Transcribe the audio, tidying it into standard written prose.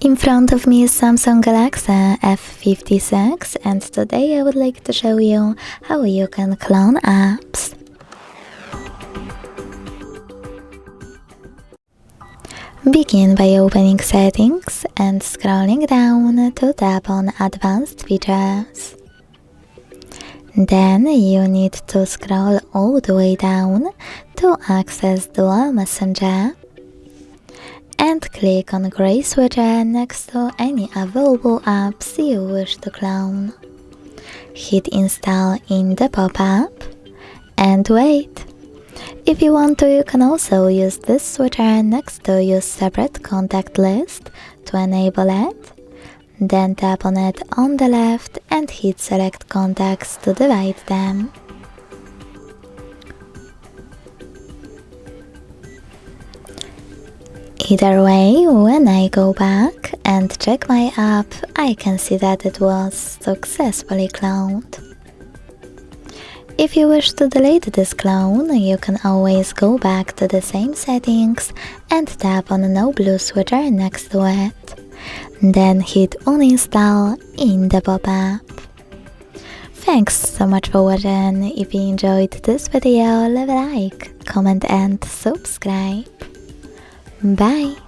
In front of me is Samsung Galaxy F56, and today I would like to show you how you can clone apps. Begin by opening Settings and scrolling down to tap on Advanced Features. Then you need to scroll all the way down to access Dual Messenger and click on gray switcher next to any available apps you wish to clone. Hit Install in the pop-up and wait. If you want to, you can also use this switcher next to your separate contact list to enable it. Then tap on it on the left and hit Select Contacts to divide them. Either way, when I go back and check my app, I can see that it was successfully cloned. If you wish to delete this clone, you can always go back to the same settings and tap on the no blue switcher next to it. Then hit Uninstall in the pop-up. Thanks so much for watching. If you enjoyed this video, leave a like, comment and subscribe. Bye!